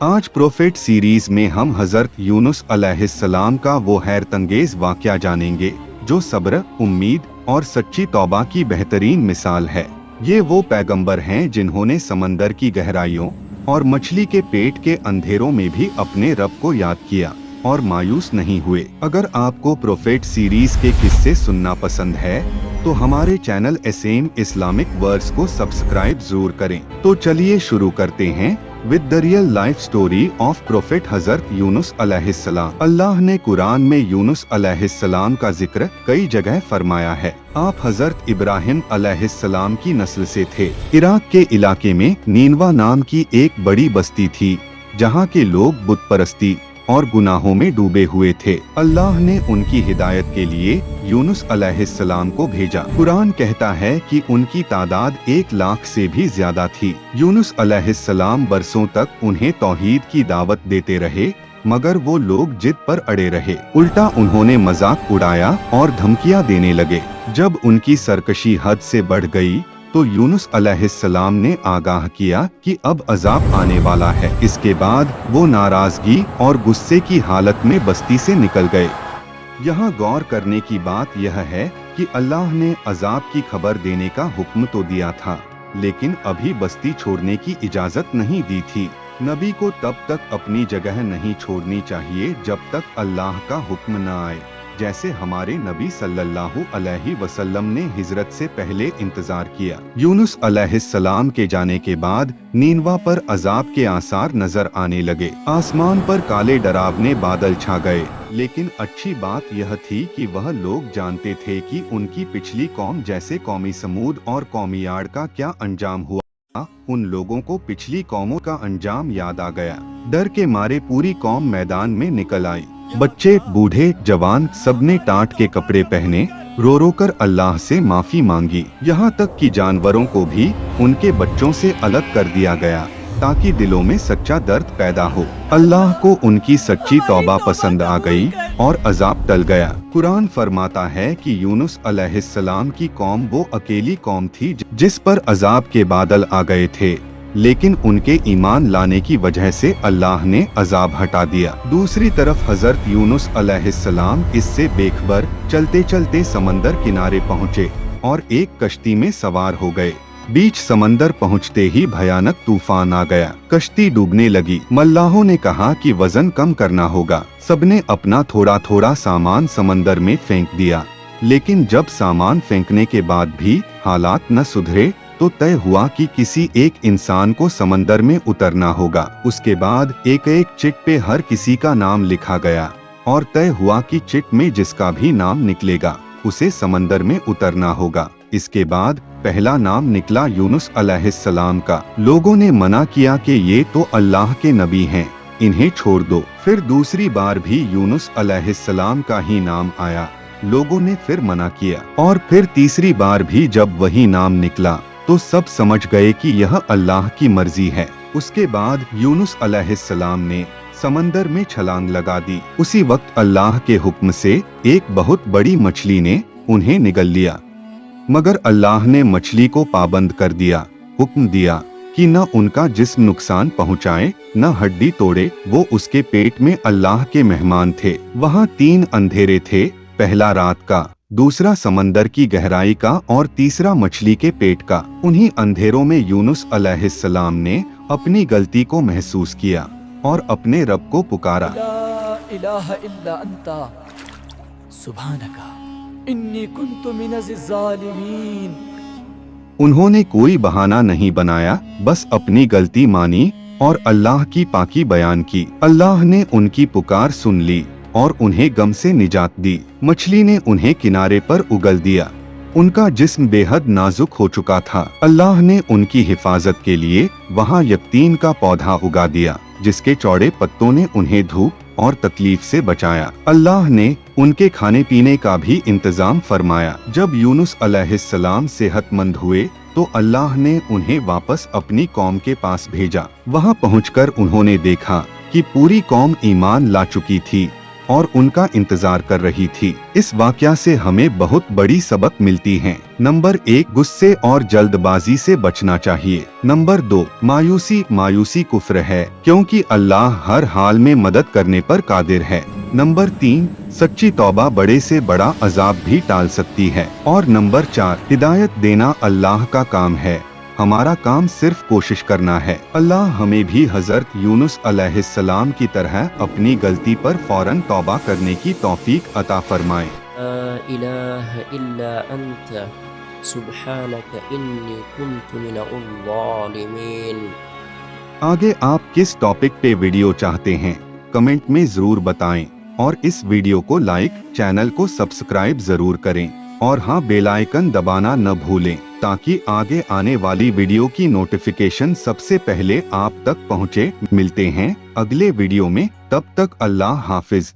आज prophet series में हम हजरत यूनुस अलैहिस्सलाम का वो हैरतंगेज वाक़या जानेंगे जो सब्र, उम्मीद और सच्ची तौबा की बेहतरीन मिसाल है। ये वो पैगंबर हैं जिन्होंने समंदर की गहराइयों और मछली के पेट के अंधेरों में भी अपने रब को याद किया और मायूस नहीं हुए। अगर आपको प्रोफेट सीरीज के किस्से सुनना पसंद है तो हमारे चैनल एसेम इस्लामिक वर्ड्स को सब्सक्राइब जरूर करें। तो चलिए शुरू करते हैं with the real life story of prophet हजरत यूनुस अलैहिस्सलाम। अल्लाह ने कुरान में यूनुस अलैहिस्सलाम का जिक्र कई जगह फरमाया है। आप हजरत इब्राहिम अलैहिस्सलाम की नस्ल से थे। इराक के इलाके में नीनवा नाम की एक बड़ी बस्ती थी जहाँ के लोग बुत परस्ती और गुनाहों में डूबे हुए थे। अल्लाह ने उनकी हिदायत के लिए यूनुस अलैहिस्सलाम को भेजा। कुरान कहता है कि उनकी तादाद 1 लाख से भी ज्यादा थी। यूनुस अलैहिस्सलाम बरसों तक उन्हें तौहीद की दावत देते रहे मगर वो लोग जिद पर अड़े रहे। उल्टा उन्होंने मजाक उड़ाया और धमकियां देने लगे। जब उनकी सरकशी हद से बढ़ गई तो यूनुस अलैहिस्सलाम ने आगाह किया कि अब अजाब आने वाला है। इसके बाद वो नाराजगी और गुस्से की हालत में बस्ती से निकल गए। यहाँ गौर करने की बात यह है कि अल्लाह ने अजाब की खबर देने का हुक्म तो दिया था लेकिन अभी बस्ती छोड़ने की इजाजत नहीं दी थी। नबी को तब तक अपनी जगह नहीं छोड़नी चाहिए जब तक अल्लाह का हुक्म न आए। जैसे हमारे नबी सल्लल्लाहु अलैहि वसल्लम ने हिजरत से पहले इंतजार किया। यूनुस अलैहिस्सलाम के जाने के बाद नीनवा पर अजाब के आसार नजर आने लगे। आसमान पर काले डरावने बादल छा गए। लेकिन अच्छी बात यह थी कि वह लोग जानते थे कि उनकी पिछली कौम जैसे कौमी समूद और कौमी आड़ का क्या अंजाम हुआ। उन लोगों को पिछली कौमों का अंजाम याद आ गया। डर के मारे पूरी कौम मैदान में निकल आई। बच्चे, बूढ़े, जवान सबने टाट के कपड़े पहने रो रो कर अल्लाह से माफी मांगी। यहाँ तक कि जानवरों को भी उनके बच्चों से अलग कर दिया गया ताकि दिलों में सच्चा दर्द पैदा हो। अल्लाह को उनकी सच्ची तौबा पसंद आ गई और अजाब टल गया। कुरान फरमाता है कि यूनुस अलैहिस्सलाम की कौम वो अकेली कौम थी जिस पर अजाब के बादल आ गए थे लेकिन उनके ईमान लाने की वजह से अल्लाह ने अजाब हटा दिया। दूसरी तरफ हजरत यूनुस अलैहिस्सलाम इससे बेखबर चलते चलते समंदर किनारे पहुँचे और एक कश्ती में सवार हो गए। बीच समंदर पहुँचते ही भयानक तूफान आ गया। कश्ती डूबने लगी। मल्लाहों ने कहा कि वजन कम करना होगा। सबने अपना थोड़ा थोड़ा सामान समंदर में फेंक दिया लेकिन जब सामान फेंकने के बाद भी हालात न सुधरे तो तय हुआ कि किसी एक इंसान को समंदर में उतरना होगा। उसके बाद एक एक चिट पे हर किसी का नाम लिखा गया और तय हुआ कि चिट में जिसका भी नाम निकलेगा उसे समंदर में उतरना होगा। इसके बाद पहला नाम निकला यूनुस अलैहिस्सलाम का। लोगों ने मना किया कि ये तो अल्लाह के नबी हैं, इन्हें छोड़ दो। फिर दूसरी बार भी यूनुस अलैहिस्सलाम का ही नाम आया। लोगों ने फिर मना किया और फिर तीसरी बार भी जब वही नाम निकला तो सब समझ गए कि यह अल्लाह की मर्जी है। उसके बाद यूनुस अलैहिस्सलाम ने समंदर में छलांग लगा दी। उसी वक्त अल्लाह के हुक्म से एक बहुत बड़ी मछली ने उन्हें निगल लिया मगर अल्लाह ने मछली को पाबंद कर दिया। हुक्म दिया कि न उनका जिस्म नुकसान पहुँचाए न हड्डी तोड़े। वो उसके पेट में अल्लाह के मेहमान थे। वहाँ 3 अंधेरे थे, पहला रात का, दूसरा समंदर की गहराई का और तीसरा मछली के पेट का। उन्हीं अंधेरों में यूनुस अलैहिस्सलाम ने अपनी गलती को महसूस किया और अपने रब को पुकारा। ला इलाहा इल्ला अंता सुब्हानका इन्नी कुन्तु मिनज़ ज़ालिमीन। उन्होंने कोई बहाना नहीं बनाया, बस अपनी गलती मानी और अल्लाह की पाकी बयान की। अल्लाह ने उनकी पुकार सुन ली और उन्हें गम से निजात दी। मछली ने उन्हें किनारे पर उगल दिया। उनका जिस्म बेहद नाजुक हो चुका था। अल्लाह ने उनकी हिफाजत के लिए वहाँ यकीन का पौधा उगा दिया जिसके चौड़े पत्तों ने उन्हें धूप और तकलीफ से बचाया। अल्लाह ने उनके खाने पीने का भी इंतजाम फरमाया। जब यूनुस अलैहिस्सलाम सेहतमंद हुए तो अल्लाह ने उन्हें वापस अपनी कौम के पास भेजा। वहाँ पहुँचकर उन्होंने देखा कि पूरी कौम ईमान ला चुकी थी। और उनका इंतजार कर रही थी। इस वाकया से हमें बहुत बड़ी सबक मिलती हैं। नंबर 1, गुस्से और जल्दबाजी से बचना चाहिए। नंबर 2, मायूसी कुफ्र है, क्योंकि अल्लाह हर हाल में मदद करने पर कादिर है। नंबर 3, सच्ची तौबा बड़े से बड़ा अजाब भी टाल सकती है। और नंबर 4, हिदायत देना अल्लाह का काम है, हमारा काम सिर्फ कोशिश करना है। अल्लाह हमें भी हजरत यूनुस अलैहिस्सलाम की तरह अपनी गलती पर फौरन तौबा करने की तौफीक अता फरमाए। ला इलाहा इल्ला अंत सुब्हानक इन्नी कुन्तु मिनल ज़ालिमीन। आगे आप किस टॉपिक पे वीडियो चाहते हैं, कमेंट में जरूर बताएं और इस वीडियो को लाइक, चैनल को सब्सक्राइब जरूर करें और हाँ, बेल आइकन दबाना न भूलें ताकि आगे आने वाली वीडियो की नोटिफिकेशन सबसे पहले आप तक पहुँचे। मिलते हैं अगले वीडियो में, तब तक अल्लाह हाफिज।